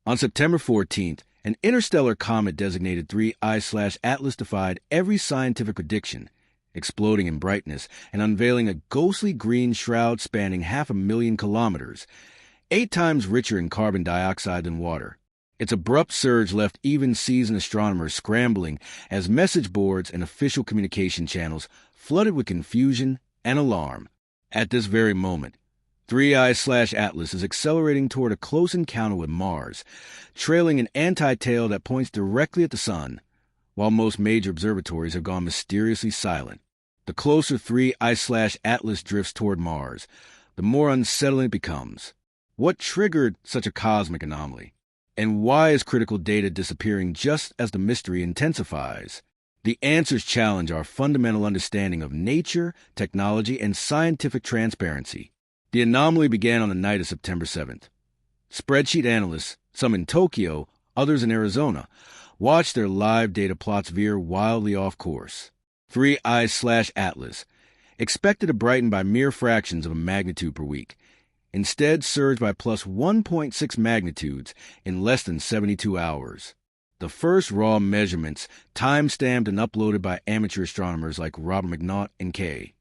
On September 14th, an interstellar comet designated 3I/Atlas defied every scientific prediction, exploding in brightness and unveiling a ghostly green shroud spanning 500,000 kilometers, 8 times richer in carbon dioxide than water. Its abrupt surge left even seasoned astronomers scrambling as message boards and official communication channels flooded with confusion and alarm. At this very moment, 3I/Atlas is accelerating toward a close encounter with Mars, trailing an anti-tail that points directly at the sun, while most major observatories have gone mysteriously silent. The closer 3I/Atlas drifts toward Mars, the more unsettling it becomes. What triggered such a cosmic anomaly? And why is critical data disappearing just as the mystery intensifies? The answers challenge our fundamental understanding of nature, technology, and scientific transparency. The anomaly began on the night of September 7th. Spreadsheet analysts, some in Tokyo, others in Arizona, watched their live data plots veer wildly off course. 3I/Atlas, expected to brighten by mere fractions of a magnitude per week, instead surged by plus 1.6 magnitudes in less than 72 hours. The first raw measurements, time-stamped and uploaded by amateur astronomers like Robert McNaught and K.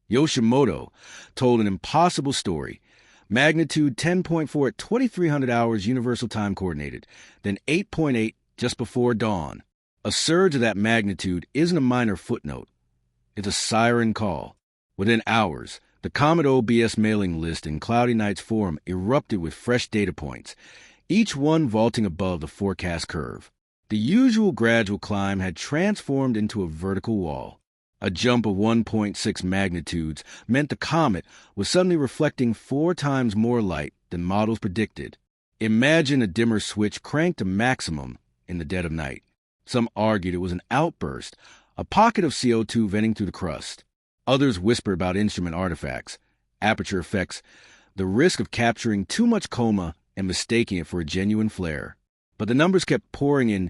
Yoshimoto, told an impossible story. Magnitude 10.4 at 2300 hours Universal Time Coordinated, then 8.8 just before dawn. A surge of that magnitude isn't a minor footnote. It's a siren call. Within hours, the Comet OBS mailing list in Cloudy Nights Forum erupted with fresh data points, each one vaulting above the forecast curve. The usual gradual climb had transformed into a vertical wall. A jump of 1.6 magnitudes meant the comet was suddenly reflecting 4 times more light than models predicted. Imagine a dimmer switch cranked to maximum in the dead of night. Some argued it was an outburst, a pocket of CO2 venting through the crust. Others whispered about instrument artifacts, aperture effects, the risk of capturing too much coma and mistaking it for a genuine flare. But the numbers kept pouring in,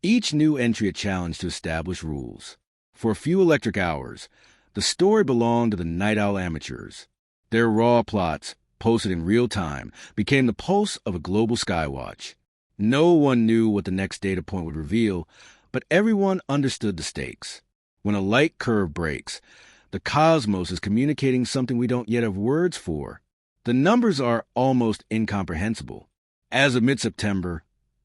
each new entry a challenge to establish rules. For a few electric hours, the story belonged to the night owl amateurs. Their raw plots, posted in real time, became the pulse of a global skywatch. No one knew what the next data point would reveal, but everyone understood the stakes. When a light curve breaks, the cosmos is communicating something we don't yet have words for. The numbers are almost incomprehensible. As of mid-September,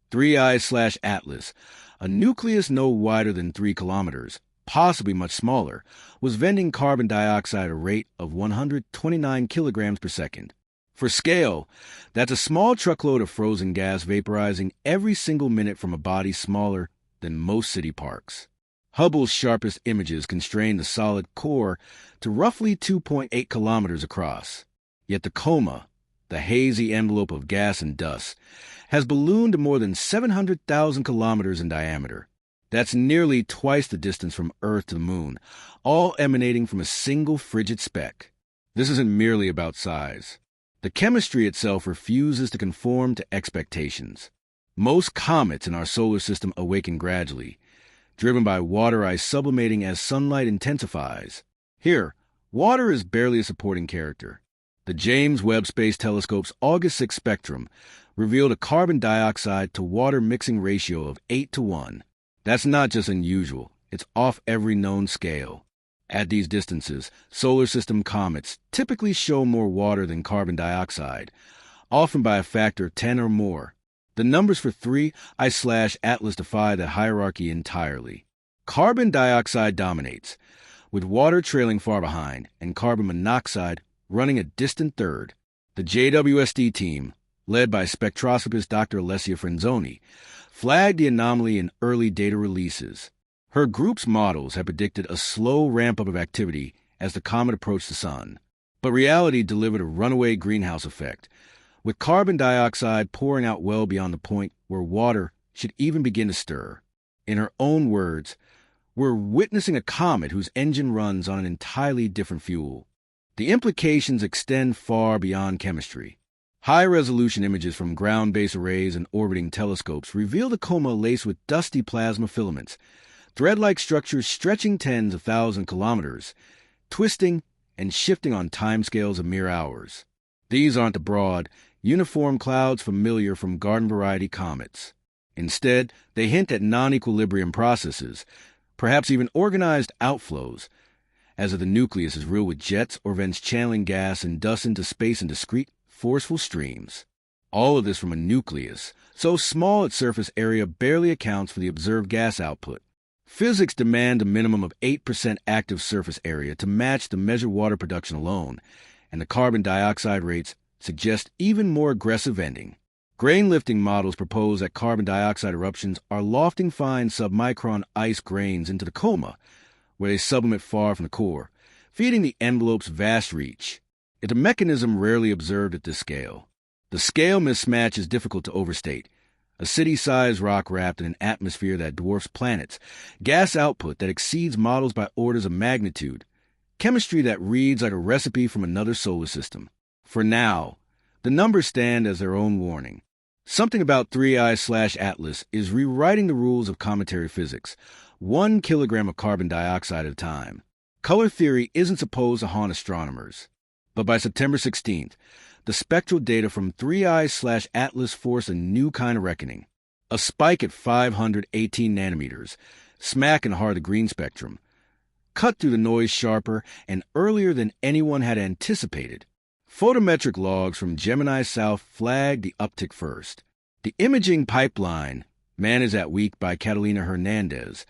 3I/Atlas, a nucleus no wider than 3 kilometers, possibly much smaller, was venting carbon dioxide at a rate of 129 kilograms per second. For scale, that's a small truckload of frozen gas vaporizing every single minute from a body smaller than most city parks. Hubble's sharpest images constrained the solid core to roughly 2.8 kilometers across. Yet the coma, the hazy envelope of gas and dust, has ballooned to more than 700,000 kilometers in diameter. That's nearly twice the distance from Earth to the Moon, all emanating from a single frigid speck. This isn't merely about size. The chemistry itself refuses to conform to expectations. Most comets in our solar system awaken gradually, driven by water ice sublimating as sunlight intensifies. Here, water is barely a supporting character. The James Webb Space Telescope's August 6 spectrum revealed a carbon dioxide to water mixing ratio of 8:1. That's not just unusual, it's off every known scale. At these distances, solar system comets typically show more water than carbon dioxide, often by a factor of 10 or more. The numbers for 3I/Atlas defy the hierarchy entirely. Carbon dioxide dominates, with water trailing far behind and carbon monoxide running a distant third. The JWST team, led by spectroscopist Dr. Alessia Franzoni, flagged the anomaly in early data releases. Her group's models had predicted a slow ramp-up of activity as the comet approached the sun. But reality delivered a runaway greenhouse effect, with carbon dioxide pouring out well beyond the point where water should even begin to stir. In her own words, we're witnessing a comet whose engine runs on an entirely different fuel. The implications extend far beyond chemistry. High-resolution images from ground-based arrays and orbiting telescopes reveal the coma laced with dusty plasma filaments, thread-like structures stretching tens of thousands of kilometers, twisting and shifting on timescales of mere hours. These aren't the broad, uniform clouds familiar from garden-variety comets. Instead, they hint at non-equilibrium processes, perhaps even organized outflows, as if the nucleus is riddled with jets or vents channeling gas and dust into space in discrete, forceful streams. All of this from a nucleus, so small its surface area barely accounts for the observed gas output. Physics demand a minimum of 8% active surface area to match the measured water production alone, and the carbon dioxide rates suggest even more aggressive ending. Grain-lifting models propose that carbon dioxide eruptions are lofting fine submicron ice grains into the coma, where they sublimate far from the core, feeding the envelope's vast reach. It's a mechanism rarely observed at this scale. The scale mismatch is difficult to overstate. A city-sized rock wrapped in an atmosphere that dwarfs planets, gas output that exceeds models by orders of magnitude, chemistry that reads like a recipe from another solar system. For now, the numbers stand as their own warning. Something about 3I/Atlas is rewriting the rules of cometary physics, 1 kilogram of carbon dioxide at a time. Color theory isn't supposed to haunt astronomers. But by September 16th, the spectral data from 3I/Atlas forced a new kind of reckoning. A spike at 518 nanometers, smack in the heart of the green spectrum, cut through the noise sharper and earlier than anyone had anticipated. Photometric logs from Gemini South flagged the uptick first. The imaging pipeline, managed that week by Catalina Hernandez,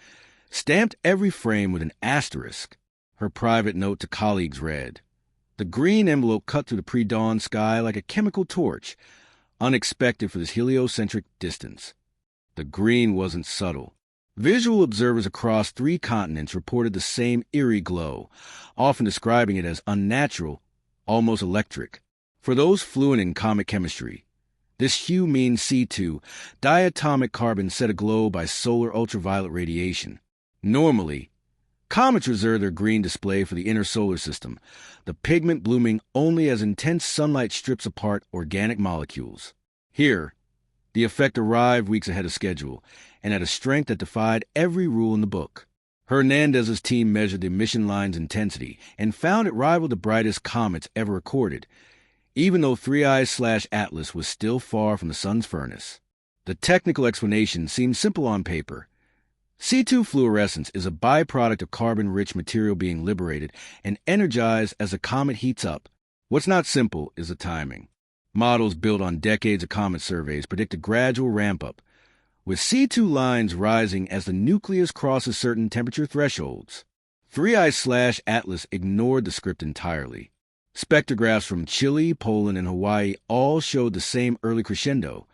stamped every frame with an asterisk. Her private note to colleagues read, "The green envelope cut through the pre-dawn sky like a chemical torch, unexpected for this heliocentric distance." The green wasn't subtle. Visual observers across 3 continents reported the same eerie glow, often describing it as unnatural, almost electric. For those fluent in comet chemistry, this hue means C2, diatomic carbon set aglow by solar ultraviolet radiation. Normally, comets reserve their green display for the inner solar system, the pigment blooming only as intense sunlight strips apart organic molecules. Here, the effect arrived weeks ahead of schedule, and at a strength that defied every rule in the book. Hernandez's team measured the emission line's intensity and found it rivaled the brightest comets ever recorded, even though 3I/Atlas was still far from the sun's furnace. The technical explanation seemed simple on paper. C2 fluorescence is a byproduct of carbon-rich material being liberated and energized as the comet heats up. What's not simple is the timing. Models built on decades of comet surveys predict a gradual ramp-up, with C2 lines rising as the nucleus crosses certain temperature thresholds. 3I/Atlas ignored the script entirely. Spectrographs from Chile, Poland, and Hawaii all showed the same early crescendo,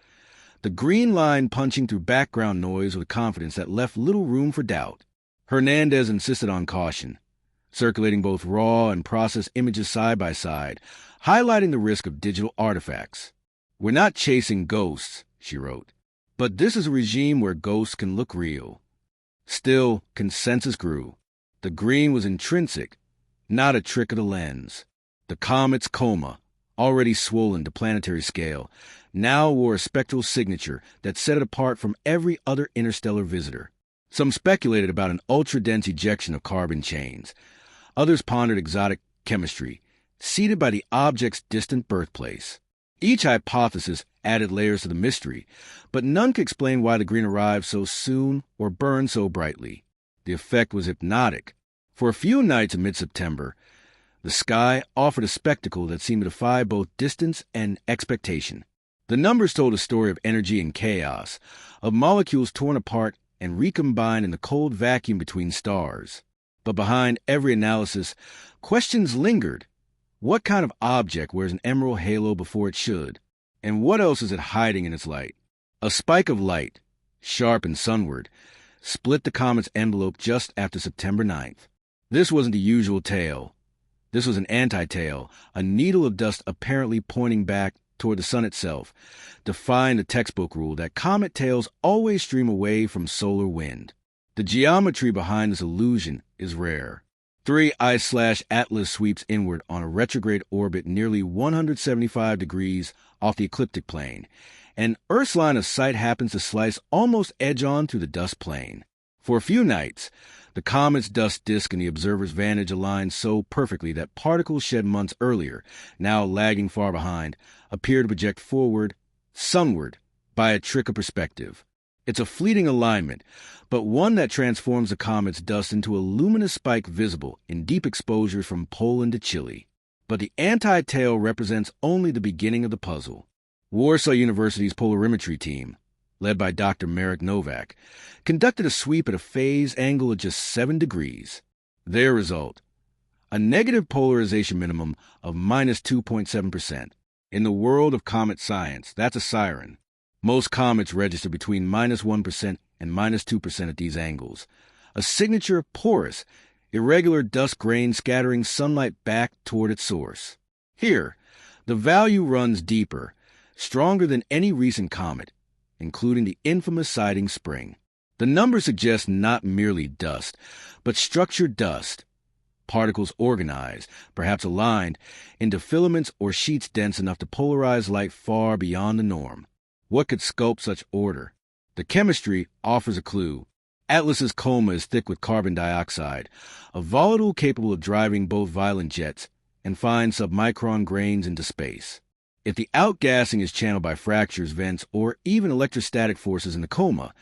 the green line punching through background noise with confidence that left little room for doubt. Hernandez insisted on caution, circulating both raw and processed images side by side, highlighting the risk of digital artifacts. "We're not chasing ghosts," she wrote, "but this is a regime where ghosts can look real." Still, consensus grew. The green was intrinsic, not a trick of the lens. The comet's coma, already swollen to planetary scale, now wore a spectral signature that set it apart from every other interstellar visitor. Some speculated about an ultra-dense ejection of carbon chains. Others pondered exotic chemistry, seeded by the object's distant birthplace. Each hypothesis added layers to the mystery, but none could explain why the green arrived so soon or burned so brightly. The effect was hypnotic. For a few nights in mid-September, the sky offered a spectacle that seemed to defy both distance and expectation. The numbers told a story of energy and chaos, of molecules torn apart and recombined in the cold vacuum between stars. But behind every analysis, questions lingered. What kind of object wears an emerald halo before it should? And what else is it hiding in its light? A spike of light, sharp and sunward, split the comet's envelope just after September 9th. This wasn't the usual tail. This was an anti-tail, a needle of dust apparently pointing back toward the sun itself, defying the textbook rule that comet tails always stream away from solar wind. The geometry behind this illusion is rare. 3I/Atlas sweeps inward on a retrograde orbit nearly 175 degrees off the ecliptic plane, and Earth's line of sight happens to slice almost edge-on through the dust plane. For a few nights, The comet's dust disk and the observer's vantage align so perfectly that particles shed months earlier, now lagging far behind, appear to project forward, sunward, by a trick of perspective. It's a fleeting alignment, but one that transforms the comet's dust into a luminous spike visible in deep exposures from Poland to Chile. But the anti-tail represents only the beginning of the puzzle. Warsaw University's polarimetry team, led by Dr. Marek Novak, conducted a sweep at a phase angle of just 7 degrees. Their result: a negative polarization minimum of minus 2.7%. In the world of comet science, that's a siren. Most comets register between minus 1% and minus 2% at these angles. A signature porous, irregular dust grain scattering sunlight back toward its source. Here, the value runs deeper, stronger than any recent comet, including the infamous sighting Spring. The number suggests not merely dust, but structured dust. Particles organized, perhaps aligned, into filaments or sheets dense enough to polarize light far beyond the norm. What could sculpt such order? The chemistry offers a clue. Atlas's coma is thick with carbon dioxide, a volatile capable of driving both violent jets and fine submicron grains into space. If the outgassing is channeled by fractures, vents, or even electrostatic forces in the coma,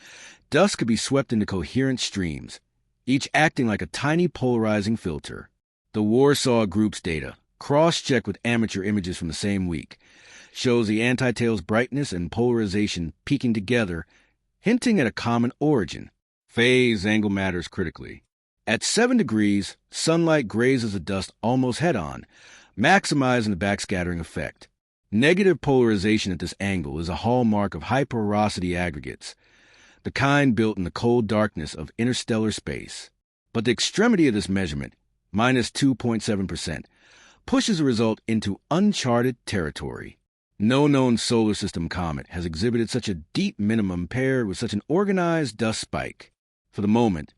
dust could be swept into coherent streams, each acting like a tiny polarizing filter. The Warsaw Group's data, cross-checked with amateur images from the same week, shows the anti-tail's brightness and polarization peaking together, hinting at a common origin. Phase angle matters critically. At 7 degrees, sunlight grazes the dust almost head-on, maximizing the backscattering effect. Negative polarization at this angle is a hallmark of high-porosity aggregates, the kind built in the cold darkness of interstellar space. But the extremity of this measurement, minus 2.7%, pushes the result into uncharted territory. No known solar system comet has exhibited such a deep minimum paired with such an organized dust spike. For the moment,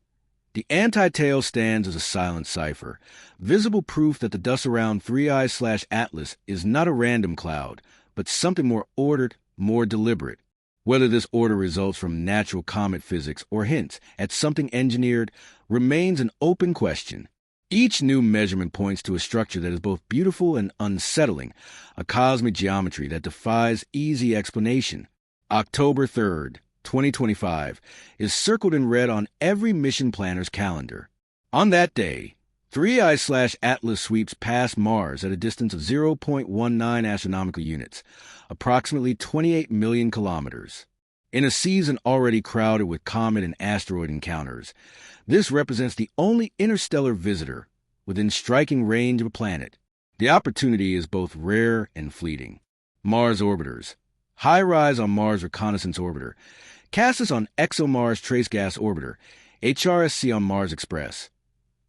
the anti-tail stands as a silent cipher, visible proof that the dust around 3I/Atlas is not a random cloud, but something more ordered, more deliberate. Whether this order results from natural comet physics or hints at something engineered remains an open question. Each new measurement points to a structure that is both beautiful and unsettling, a cosmic geometry that defies easy explanation. October 3rd, 2025, is circled in red on every mission planner's calendar. On that day, 3I/Atlas sweeps past Mars at a distance of 0.19 astronomical units, approximately 28 million kilometers. In a season already crowded with comet and asteroid encounters, this represents the only interstellar visitor within striking range of a planet. The opportunity is both rare and fleeting. Mars orbiters. HiRISE on Mars Reconnaissance Orbiter. Cassis on ExoMars Trace Gas Orbiter. HRSC on Mars Express.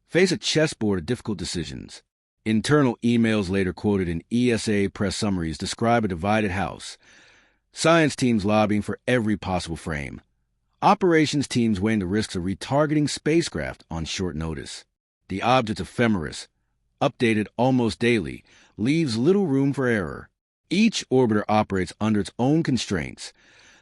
Face a chessboard of difficult decisions. Internal emails later quoted in ESA press summaries describe a divided house. Science teams lobbying for every possible frame. Operations teams weighing the risks of retargeting spacecraft on short notice. The object ephemeris, updated almost daily, leaves little room for error. Each orbiter operates under its own constraints: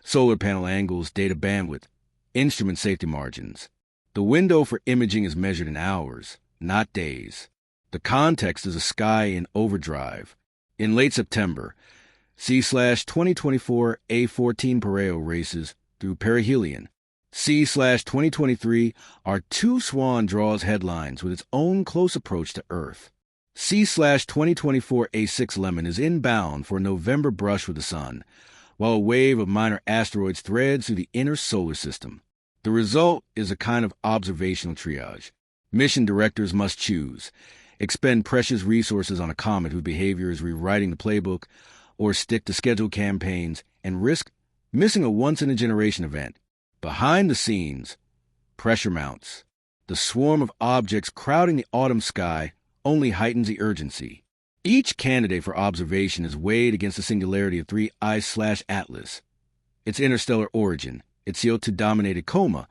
solar panel angles, data bandwidth, instrument safety margins. The window for imaging is measured in hours, not days. The context is a sky in overdrive. In late September, C/2024 A14 Pareo races through perihelion. C/2023 R2 Swan draws headlines with its own close approach to Earth. C/2024 A6 Lemon is inbound for a November brush with the sun, while a wave of minor asteroids threads through the inner solar system. The result is a kind of observational triage. Mission directors must choose: expend precious resources on a comet whose behavior is rewriting the playbook, or stick to scheduled campaigns and risk missing a once-in-a-generation event. Behind the scenes, pressure mounts. The swarm of objects crowding the autumn sky only heightens the urgency. Each candidate for observation is weighed against the singularity of 3I/Atlas, its interstellar origin, its CO2-dominated coma,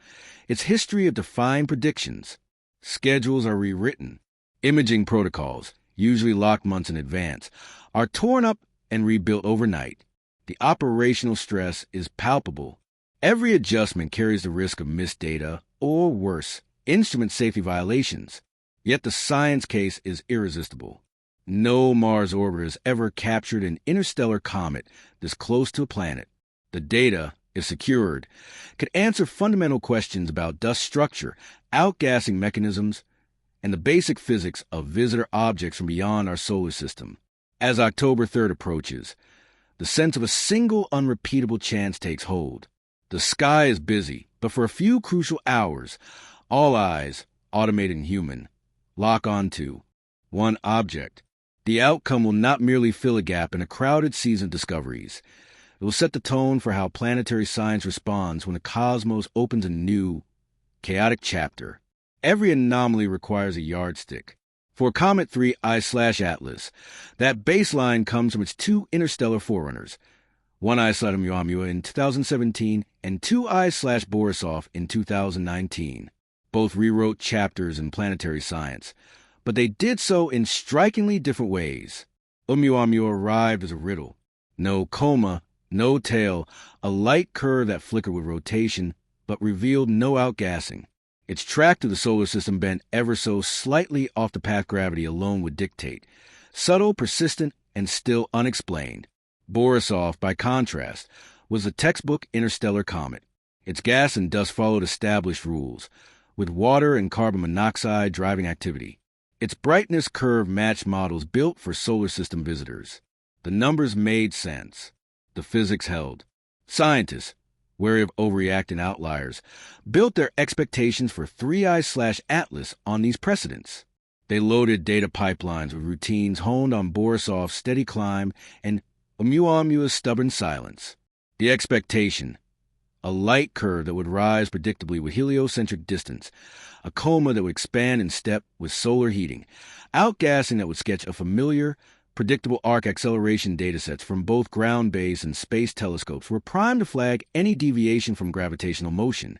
its history of defying predictions. Schedules are rewritten. Imaging protocols, usually locked months in advance, are torn up and rebuilt overnight. The operational stress is palpable. Every adjustment carries the risk of missed data, or worse, instrument safety violations. Yet the science case is irresistible. No Mars orbiter has ever captured an interstellar comet this close to a planet. The data, if secured, could answer fundamental questions about dust structure, outgassing mechanisms, and the basic physics of visitor objects from beyond our solar system. As October 3rd approaches, the sense of a single unrepeatable chance takes hold. The sky is busy, but for a few crucial hours, all eyes, automated and human, lock onto one object. The outcome will not merely fill a gap in a crowded season of discoveries. It will set the tone for how planetary science responds when the cosmos opens a new, chaotic chapter. Every anomaly requires a yardstick. For Comet 3 I/Atlas, that baseline comes from its two interstellar forerunners, 1 I/Oumuamua in 2017 and 2 I/Borisov in 2019. Both rewrote chapters in planetary science, but they did so in strikingly different ways. Oumuamua arrived as a riddle. No coma, no tail, a light curve that flickered with rotation, but revealed no outgassing. Its track to the solar system bent ever so slightly off the path gravity alone would dictate. Subtle, persistent, and still unexplained. Borisov, by contrast, was a textbook interstellar comet. Its gas and dust followed established rules, with water and carbon monoxide driving activity. Its brightness curve matched models built for solar system visitors. The numbers made sense. The physics held. Scientists, wary of overreacting outliers, built their expectations for 3 I/Atlas on these precedents. They loaded data pipelines with routines honed on Borisov's steady climb and Oumuamua's stubborn silence. The expectation: a light curve that would rise predictably with heliocentric distance, a coma that would expand in step with solar heating, outgassing that would sketch a familiar, predictable arc acceleration datasets from both ground-based and space telescopes were primed to flag any deviation from gravitational motion,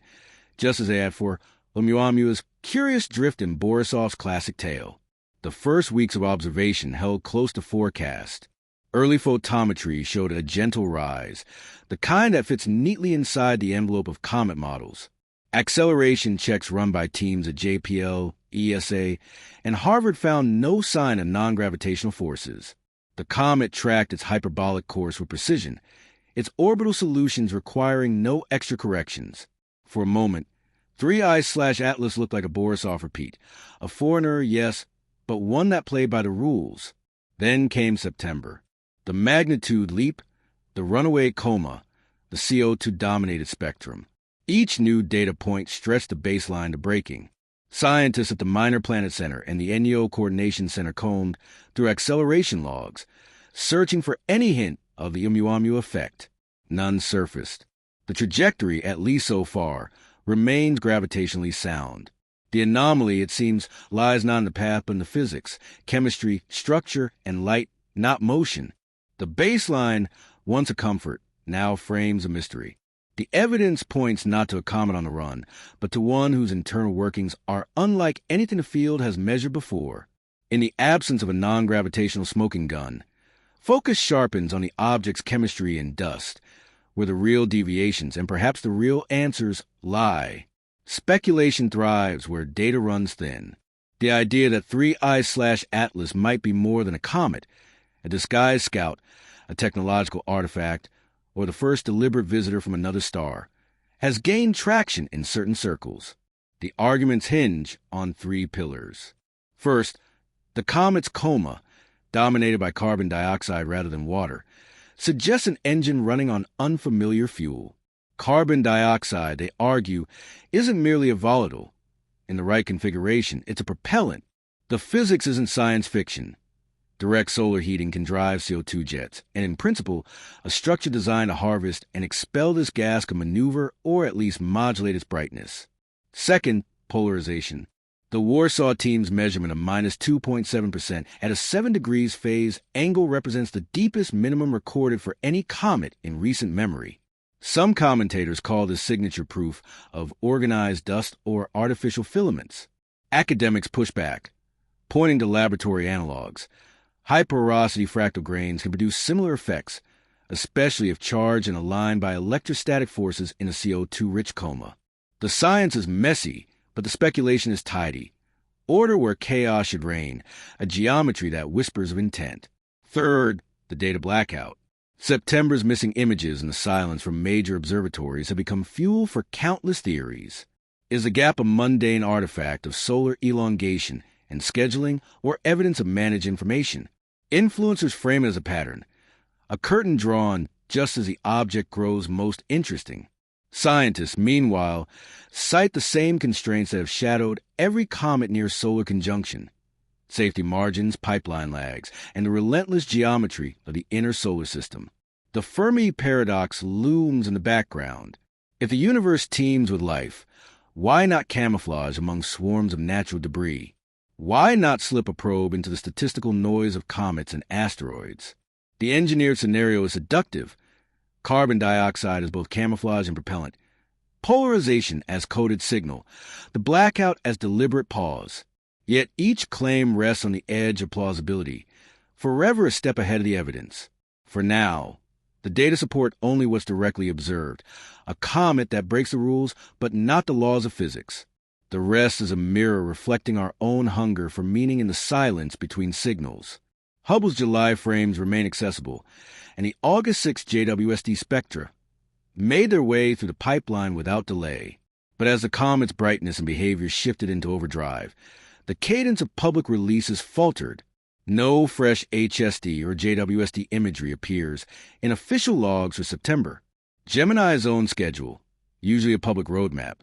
just as they had for Oumuamua's curious drift in Borisov's classic tail. The first weeks of observation held close to forecast. Early photometry showed a gentle rise, the kind that fits neatly inside the envelope of comet models. Acceleration checks run by teams at JPL, ESA, and Harvard found no sign of non-gravitational forces. The comet tracked its hyperbolic course with precision, its orbital solutions requiring no extra corrections. For a moment, 3 I/Atlas looked like a Borisov repeat, a foreigner, yes, but one that played by the rules. Then came September. The magnitude leap, the runaway coma, the CO2-dominated spectrum. Each new data point stretched the baseline to breaking. Scientists at the Minor Planet Center and the NEO Coordination Center combed through acceleration logs, searching for any hint of the Oumuamua effect. None surfaced. The trajectory, at least so far, remains gravitationally sound. The anomaly, it seems, lies not in the path but in the physics, chemistry, structure, and light, not motion. The baseline, once a comfort, now frames a mystery. The evidence points not to a comet on the run, but to one whose internal workings are unlike anything the field has measured before. In the absence of a non-gravitational smoking gun, focus sharpens on the object's chemistry and dust, where the real deviations and perhaps the real answers lie. Speculation thrives where data runs thin. The idea that 3 I/Atlas might be more than a comet, a disguised scout, a technological artifact, or the first deliberate visitor from another star, has gained traction in certain circles. The arguments hinge on 3 pillars. First, the comet's coma, dominated by carbon dioxide rather than water, suggests an engine running on unfamiliar fuel. Carbon dioxide, they argue, isn't merely a volatile. In the right configuration, it's a propellant. The physics isn't science fiction. Direct solar heating can drive CO2 jets, and in principle, a structure designed to harvest and expel this gas can maneuver or at least modulate its brightness. Second, polarization. The Warsaw team's measurement of minus 2.7% at a 7 degrees phase angle represents the deepest minimum recorded for any comet in recent memory. Some commentators call this signature proof of organized dust or artificial filaments. Academics push back, pointing to laboratory analogs. High-porosity fractal grains can produce similar effects, especially if charged and aligned by electrostatic forces in a CO2-rich coma. The science is messy, but the speculation is tidy. Order where chaos should reign, a geometry that whispers of intent. Third, the data blackout. September's missing images and the silence from major observatories have become fuel for countless theories. Is the gap a mundane artifact of solar elongation and scheduling, or evidence of managed information? Influencers frame it as a pattern, a curtain drawn just as the object grows most interesting. Scientists, meanwhile, cite the same constraints that have shadowed every comet near solar conjunction: safety margins, pipeline lags, and the relentless geometry of the inner solar system. The Fermi paradox looms in the background. If the universe teems with life, why not camouflage among swarms of natural debris? Why not slip a probe into the statistical noise of comets and asteroids? The engineered scenario is seductive. Carbon dioxide as both camouflage and propellant. Polarization as coded signal. The blackout as deliberate pause. Yet each claim rests on the edge of plausibility, forever a step ahead of the evidence. For now, the data support only what's directly observed, a comet that breaks the rules but not the laws of physics. The rest is a mirror reflecting our own hunger for meaning in the silence between signals. Hubble's July frames remain accessible, and the August 6 JWST spectra made their way through the pipeline without delay. But as the comet's brightness and behavior shifted into overdrive, the cadence of public releases faltered. No fresh HSD or JWST imagery appears in official logs for September. Gemini's own schedule, usually a public roadmap,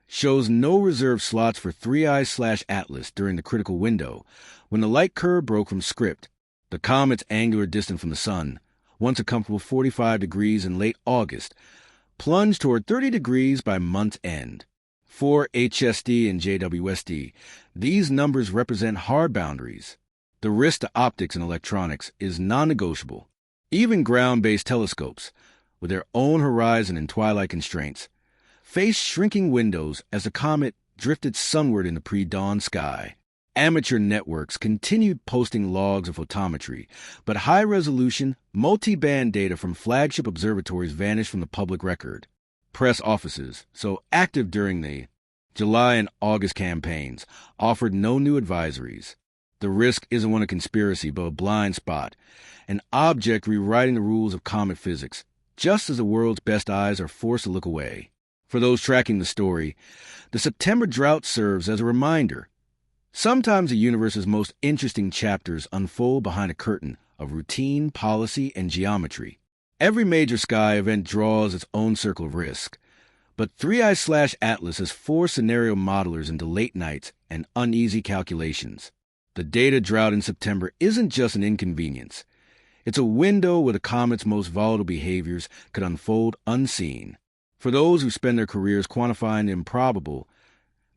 shows no reserved slots for 3i/Atlas during the critical window, when the light curve broke from script. The comet's angular distance from the sun, once a comfortable 45 degrees in late August, plunged toward 30 degrees by month's end. For HSD and JWST, these numbers represent hard boundaries. The risk to optics and electronics is non-negotiable. Even ground-based telescopes, with their own horizon and twilight constraints, faced shrinking windows as the comet drifted sunward in the pre-dawn sky. Amateur networks continued posting logs of photometry, but high-resolution, multi-band data from flagship observatories vanished from the public record. Press offices, so active during the July and August campaigns, offered no new advisories. The risk isn't one of conspiracy, but a blind spot, an object rewriting the rules of comet physics, just as the world's best eyes are forced to look away. For those tracking the story, the September drought serves as a reminder. Sometimes the universe's most interesting chapters unfold behind a curtain of routine, policy, and geometry. Every major sky event draws its own circle of risk, but 3i/Atlas has 4 scenario modelers into late nights and uneasy calculations. The data drought in September isn't just an inconvenience. It's a window where the comet's most volatile behaviors could unfold unseen. For those who spend their careers quantifying the improbable,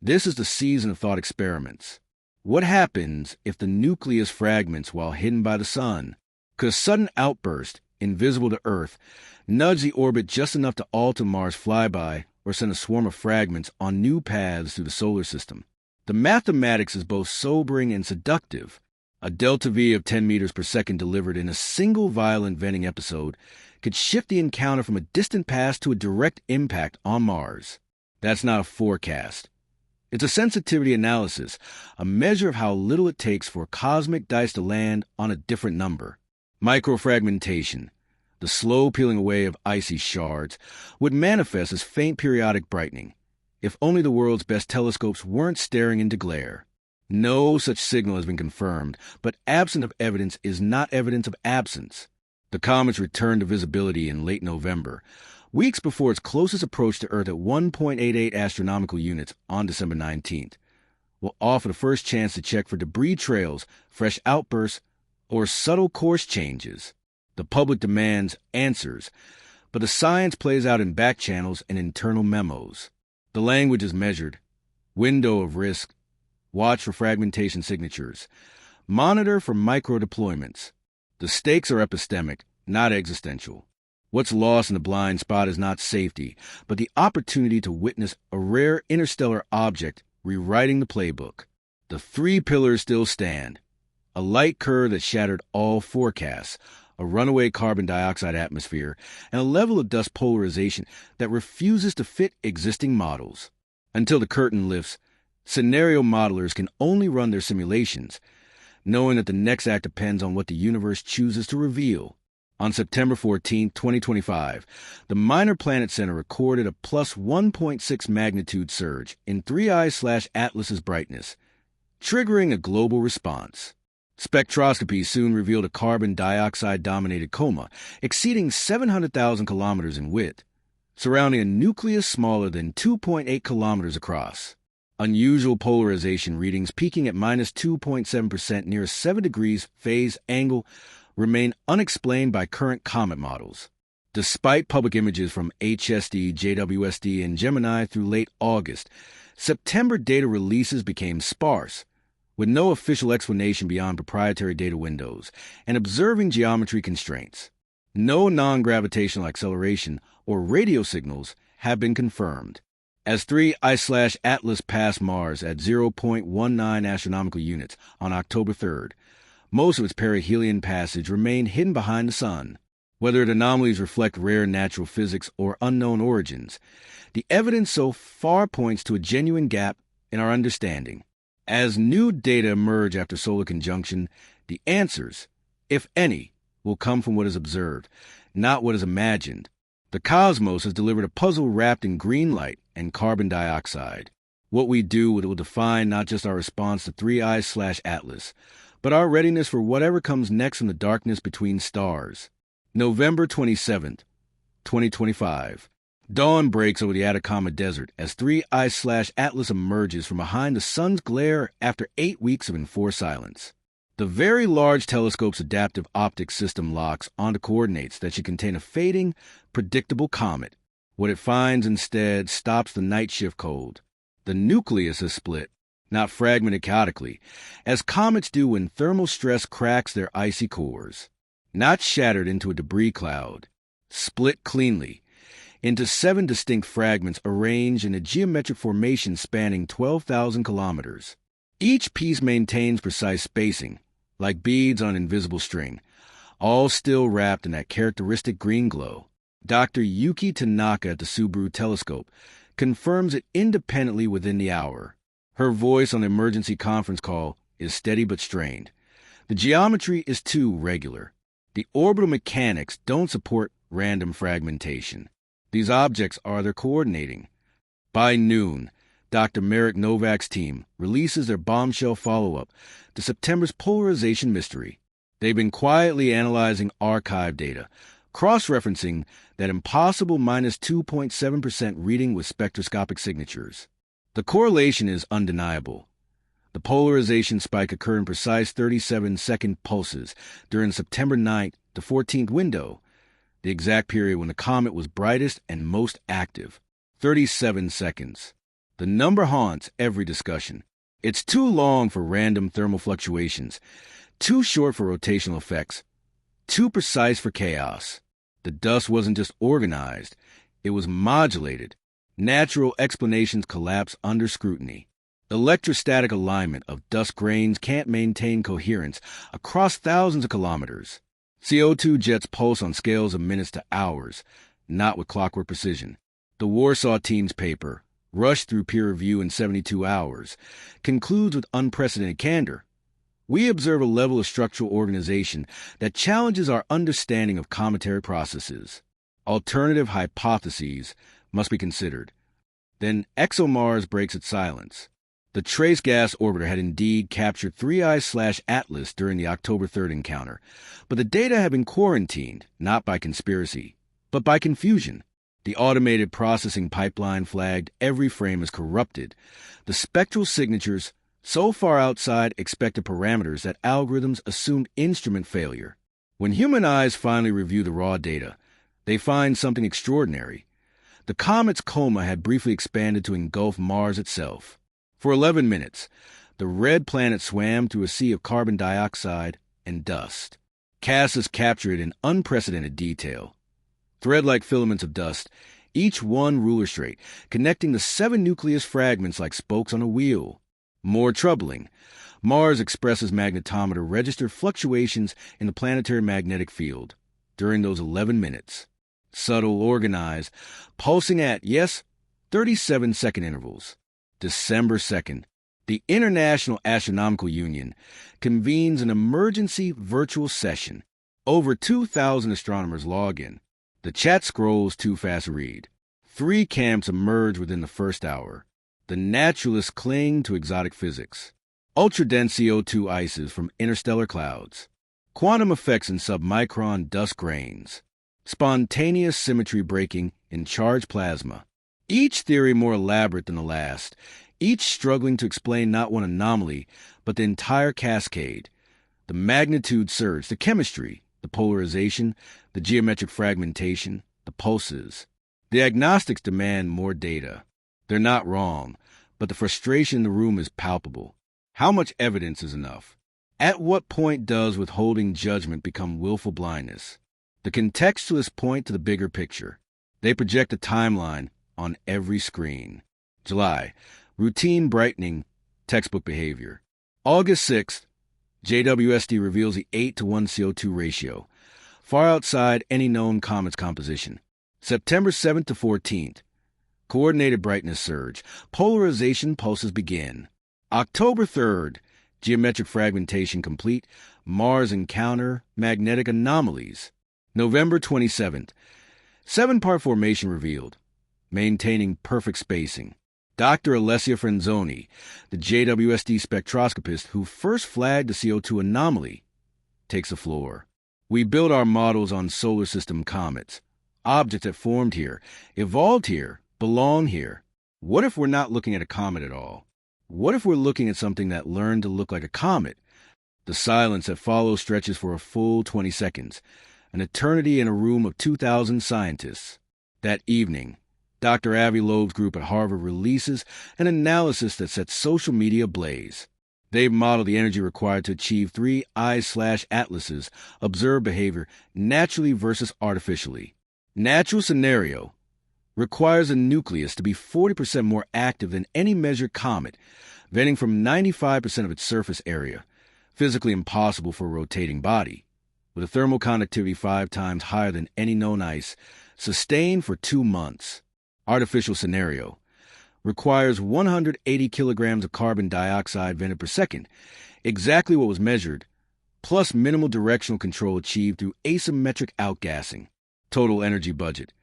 this is the season of thought experiments. What happens if the nucleus fragments while hidden by the sun? Could a sudden outburst, invisible to Earth, nudge the orbit just enough to alter Mars' flyby or send a swarm of fragments on new paths through the solar system? The mathematics is both sobering and seductive. A delta V of 10 meters per second delivered in a single violent venting episode could shift the encounter from a distant past to a direct impact on Mars. That's not a forecast. It's a sensitivity analysis, a measure of how little it takes for a cosmic dice to land on a different number. Microfragmentation, the slow peeling away of icy shards, would manifest as faint periodic brightening, if only the world's best telescopes weren't staring into glare. No such signal has been confirmed, but absence of evidence is not evidence of absence. The comet's return to visibility in late November, weeks before its closest approach to Earth at 1.88 astronomical units on December 19th, will offer the first chance to check for debris trails, fresh outbursts, or subtle course changes. The public demands answers, but the science plays out in back channels and internal memos. The language is measured. Window of risk. Watch for fragmentation signatures. Monitor for micro-deployments. The stakes are epistemic, not existential. What's lost in the blind spot is not safety, but the opportunity to witness a rare interstellar object rewriting the playbook. The 3 pillars still stand. A light curve that shattered all forecasts, a runaway carbon dioxide atmosphere, and a level of dust polarization that refuses to fit existing models. Until the curtain lifts, Scenario modelers can only run their simulations, knowing that the next act depends on what the universe chooses to reveal. On September 14, 2025, the Minor Planet Center recorded a plus 1.6 magnitude surge in 3I/Atlas's brightness, triggering a global response. Spectroscopy soon revealed a carbon dioxide-dominated coma exceeding 700,000 kilometers in width, surrounding a nucleus smaller than 2.8 kilometers across. Unusual polarization readings peaking at minus 2.7% near a 7 degrees phase angle remain unexplained by current comet models. Despite public images from HSD, JWST, and Gemini through late August, September data releases became sparse, with no official explanation beyond proprietary data windows and observing geometry constraints. No non-gravitational acceleration or radio signals have been confirmed. As 3I/Atlas passed Mars at 0.19 astronomical units on October 3rd, most of its perihelion passage remained hidden behind the Sun. Whether its anomalies reflect rare natural physics or unknown origins, the evidence so far points to a genuine gap in our understanding. As new data emerge after solar conjunction, the answers, if any, will come from what is observed, not what is imagined. The cosmos has delivered a puzzle wrapped in green light and carbon dioxide. What we do will define not just our response to 3I/Atlas, but our readiness for whatever comes next in the darkness between stars. November 27th, 2025. Dawn breaks over the Atacama Desert as 3I/Atlas emerges from behind the sun's glare after 8 weeks of enforced silence. The Very Large Telescope's adaptive optics system locks onto coordinates that should contain a fading, predictable comet. What it finds instead stops the night shift cold. The nucleus is split, not fragmented chaotically, as comets do when thermal stress cracks their icy cores. Not shattered into a debris cloud, split cleanly into 7 distinct fragments arranged in a geometric formation spanning 12,000 kilometers. Each piece maintains precise spacing, like beads on invisible string, all still wrapped in that characteristic green glow. Dr. Yuki Tanaka at the Subaru telescope confirms it independently within the hour. Her voice on the emergency conference call is steady but strained. The geometry is too regular. The orbital mechanics don't support random fragmentation. These objects are their coordinating. By noon, Dr. Merrick Novak's team releases their bombshell follow-up to September's polarization mystery. They've been quietly analyzing archive data, cross-referencing that impossible minus 2.7% reading with spectroscopic signatures. The correlation is undeniable. The polarization spike occurred in precise 37-second pulses during the September 9th to 14th window, the exact period when the comet was brightest and most active. 37 seconds. The number haunts every discussion. It's too long for random thermal fluctuations, too short for rotational effects, too precise for chaos. The dust wasn't just organized, it was modulated. Natural explanations collapse under scrutiny. Electrostatic alignment of dust grains can't maintain coherence across thousands of kilometers. CO2 jets pulse on scales of minutes to hours, not with clockwork precision. The Warsaw team's paper, rushed through peer review in 72 hours, concludes with unprecedented candor. We observe a level of structural organization that challenges our understanding of cometary processes. Alternative hypotheses must be considered. Then ExoMars breaks its silence. The Trace Gas Orbiter had indeed captured 3I/Atlas during the October 3rd encounter, but the data had been quarantined, not by conspiracy, but by confusion. The automated processing pipeline flagged every frame as corrupted. The spectral signatures so far outside expected parameters that algorithms assumed instrument failure. When human eyes finally review the raw data, they find something extraordinary. The comet's coma had briefly expanded to engulf Mars itself. For 11 minutes, the red planet swam through a sea of carbon dioxide and dust. CASAs captured in unprecedented detail. Thread-like filaments of dust, each one ruler straight, connecting the 7 nucleus fragments like spokes on a wheel. More troubling, Mars Express's magnetometer registered fluctuations in the planetary magnetic field during those 11 minutes. Subtle, organized, pulsing at, yes, 37-second intervals. December 2nd, The International Astronomical Union convenes an emergency virtual session. Over 2,000 astronomers log in. The chat scrolls too fast to read. 3 camps emerge within the first hour. The naturalists cling to exotic physics. Ultra-dense CO2 ices from interstellar clouds. Quantum effects in submicron dust grains. Spontaneous symmetry breaking in charged plasma. Each theory more elaborate than the last, each struggling to explain not one anomaly, but the entire cascade. The magnitude surge, the chemistry, the polarization, the geometric fragmentation, the pulses. The agnostics demand more data. They're not wrong, but the frustration in the room is palpable. How much evidence is enough? At what point does withholding judgment become willful blindness? The contextualists point to the bigger picture. They project a timeline on every screen. July, routine brightening, textbook behavior. August 6th, JWST reveals the 8-to-1 CO2 ratio, far outside any known comet's composition. September 7th to 14th, coordinated brightness surge, polarization pulses begin. October 3rd, geometric fragmentation complete, Mars encounter, magnetic anomalies. November 27th, 7-part formation revealed, maintaining perfect spacing. Dr. Alessia Franzoni, the JWST spectroscopist who first flagged the CO2 anomaly, takes the floor. We build our models on solar system comets, objects that formed here, evolved here, belong here. What if we're not looking at a comet at all? What if we're looking at something that learned to look like a comet? The silence that follows stretches for a full 20 seconds, an eternity in a room of 2,000 scientists. That evening, Dr. Avi Loeb's group at Harvard releases an analysis that sets social media ablaze. They've modeled the energy required to achieve 3 I/atlases, observe behavior naturally versus artificially. Natural scenario requires a nucleus to be 40% more active than any measured comet, venting from 95% of its surface area, physically impossible for a rotating body, with a thermal conductivity 5 times higher than any known ice, sustained for 2 months. Artificial scenario requires 180 kilograms of carbon dioxide vented per second, exactly what was measured, plus minimal directional control achieved through asymmetric outgassing. Total energy budget,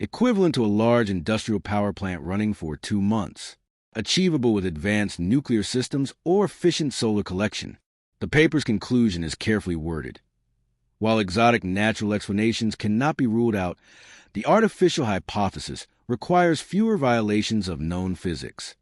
equivalent to a large industrial power plant running for 2 months, achievable with advanced nuclear systems or efficient solar collection. The paper's conclusion is carefully worded. While exotic natural explanations cannot be ruled out, the artificial hypothesis requires fewer violations of known physics.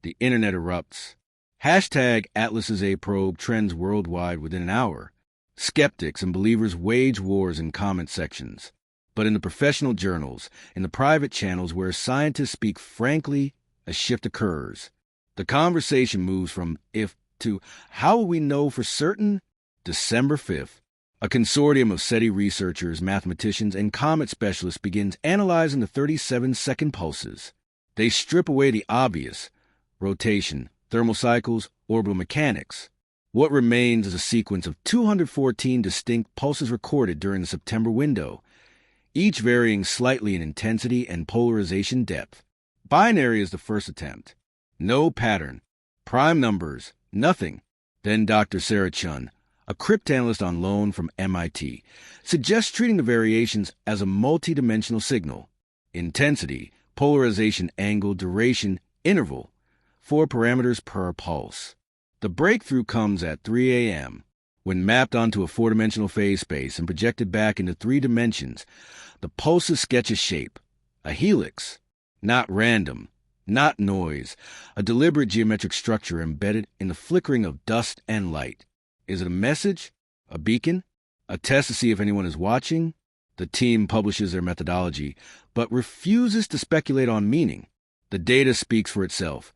The internet erupts. Hashtag Atlas's A probe trends worldwide within an hour. Skeptics and believers wage wars in comment sections. But in the professional journals, in the private channels where scientists speak frankly, a shift occurs. The conversation moves from if to how will we know for certain? December 5th. A consortium of SETI researchers, mathematicians, and comet specialists begins analyzing the 37-second pulses. They strip away the obvious: rotation, thermal cycles, orbital mechanics. What remains is a sequence of 214 distinct pulses recorded during the September window, each varying slightly in intensity and polarization depth. Binary is the first attempt. No pattern. Prime numbers. Nothing. Then Dr. Sarah Chun, a cryptanalyst on loan from MIT, suggests treating the variations as a multi-dimensional signal. Intensity, polarization angle, duration, interval. 4 parameters per pulse. The breakthrough comes at 3 a.m. When mapped onto a 4-dimensional phase space and projected back into 3 dimensions, the pulses sketch a shape, a helix. Not random, not noise, a deliberate geometric structure embedded in the flickering of dust and light. Is it a message? A beacon? A test to see if anyone is watching? The team publishes their methodology, but refuses to speculate on meaning. The data speaks for itself.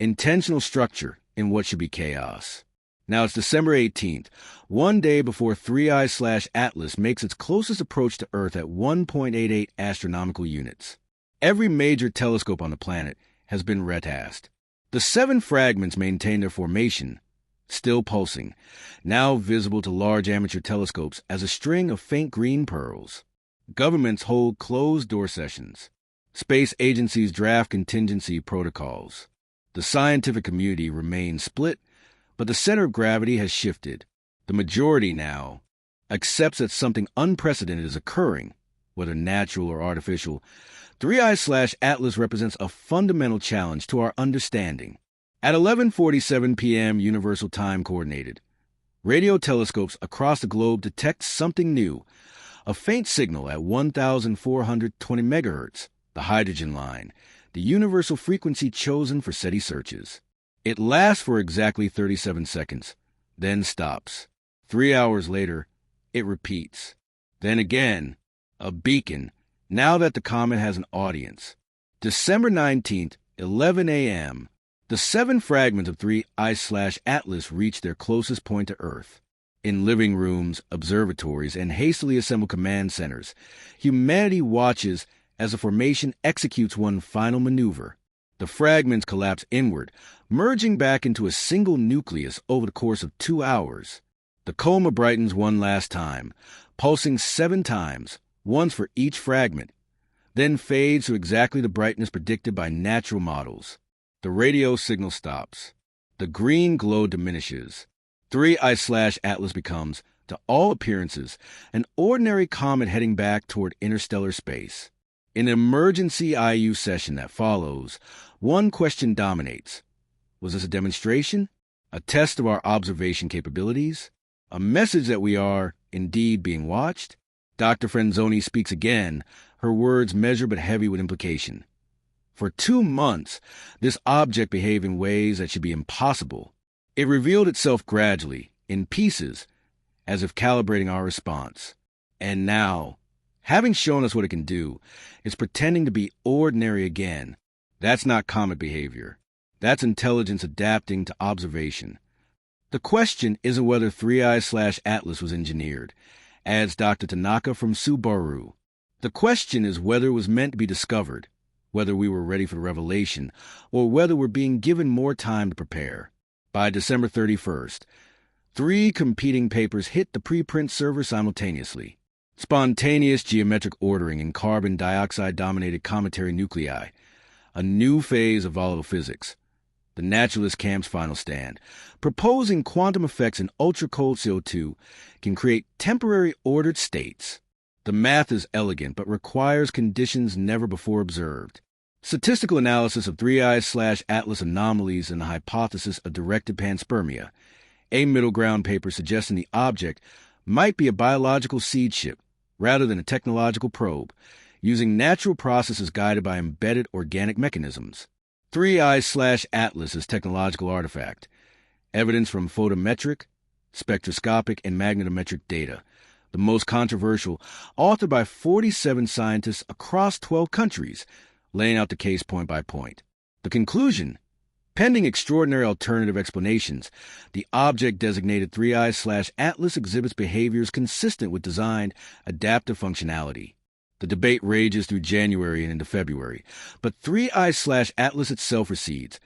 Intentional structure in what should be chaos. Now it's December 18th, one day before 3I/Atlas makes its closest approach to Earth at 1.88 astronomical units. Every major telescope on the planet has been retasked. The 7 fragments maintain their formation, still pulsing, now visible to large amateur telescopes as a string of faint green pearls. Governments hold closed-door sessions. Space agencies draft contingency protocols. The scientific community remains split, but the center of gravity has shifted. The majority now accepts that something unprecedented is occurring, whether natural or artificial. 3i/Atlas represents a fundamental challenge to our understanding. At 11:47 p.m. Universal Time Coordinated, radio telescopes across the globe detect something new, a faint signal at 1,420 megahertz, the hydrogen line, the universal frequency chosen for SETI searches. It lasts for exactly 37 seconds, then stops. 3 hours later, it repeats. Then again, a beacon, now that the comet has an audience. December 19th, 11 a.m., the 7 fragments of 3i/Atlas reach their closest point to Earth. In living rooms, observatories, and hastily assembled command centers, humanity watches as the formation executes one final maneuver. The fragments collapse inward, merging back into a single nucleus over the course of 2 hours. The coma brightens one last time, pulsing 7 times, once for each fragment, then fades to exactly the brightness predicted by natural models. The radio signal stops. The green glow diminishes. 3i/Atlas becomes, to all appearances, an ordinary comet heading back toward interstellar space. In an emergency IU session that follows, one question dominates. Was this a demonstration? A test of our observation capabilities? A message that we are, indeed, being watched? Dr. Franzoni speaks again, her words measured but heavy with implication. For 2 months, this object behaved in ways that should be impossible. It revealed itself gradually, in pieces, as if calibrating our response. And now, having shown us what it can do, it's pretending to be ordinary again. That's not comet behavior. That's intelligence adapting to observation. The question isn't whether 3i/Atlas was engineered, adds Dr. Tanaka from Subaru. The question is whether it was meant to be discovered, whether we were ready for the revelation, or whether we're being given more time to prepare. By December 31st, 3 competing papers hit the preprint server simultaneously. Spontaneous geometric ordering in carbon dioxide-dominated cometary nuclei, a new phase of volatile physics. The naturalist camp's final stand, proposing quantum effects in ultra-cold CO2 can create temporary ordered states. The math is elegant but requires conditions never before observed. Statistical analysis of 3i/Atlas anomalies and the hypothesis of directed panspermia, a middle ground paper suggesting the object might be a biological seed ship rather than a technological probe, using natural processes guided by embedded organic mechanisms. 3i/Atlas is technological artifact, evidence from photometric, spectroscopic, and magnetometric data, the most controversial, authored by 47 scientists across 12 countries, laying out the case point by point. The conclusion: pending extraordinary alternative explanations, the object designated 3i/Atlas exhibits behaviors consistent with designed adaptive functionality. The debate rages through January and into February, but 3i/Atlas itself recedes,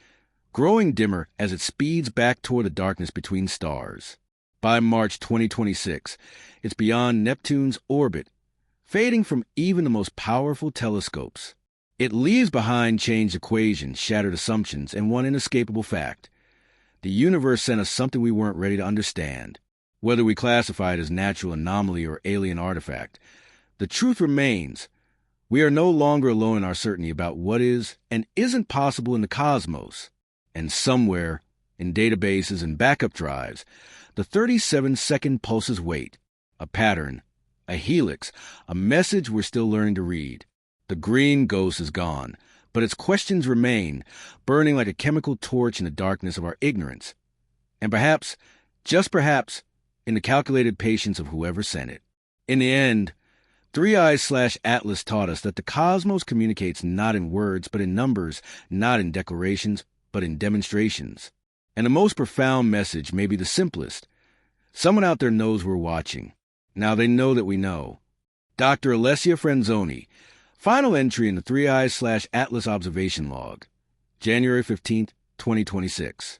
growing dimmer as it speeds back toward the darkness between stars. By March 2026, it's beyond Neptune's orbit, fading from even the most powerful telescopes. It leaves behind changed equations, shattered assumptions, and one inescapable fact. The universe sent us something we weren't ready to understand. Whether we classify it as natural anomaly or alien artifact, the truth remains. We are no longer alone in our certainty about what is and isn't possible in the cosmos. And somewhere, in databases and backup drives, the 37-second pulses wait. A pattern, a helix, a message we're still learning to read. The green ghost is gone, but its questions remain, burning like a chemical torch in the darkness of our ignorance. And perhaps, just perhaps, in the calculated patience of whoever sent it. In the end, 3i/Atlas taught us that the cosmos communicates not in words, but in numbers, not in declarations, but in demonstrations. And the most profound message may be the simplest. Someone out there knows we're watching. Now they know that we know. Dr. Alessia Franzoni, final entry in the 3i/Atlas observation log, January 15th, 2026.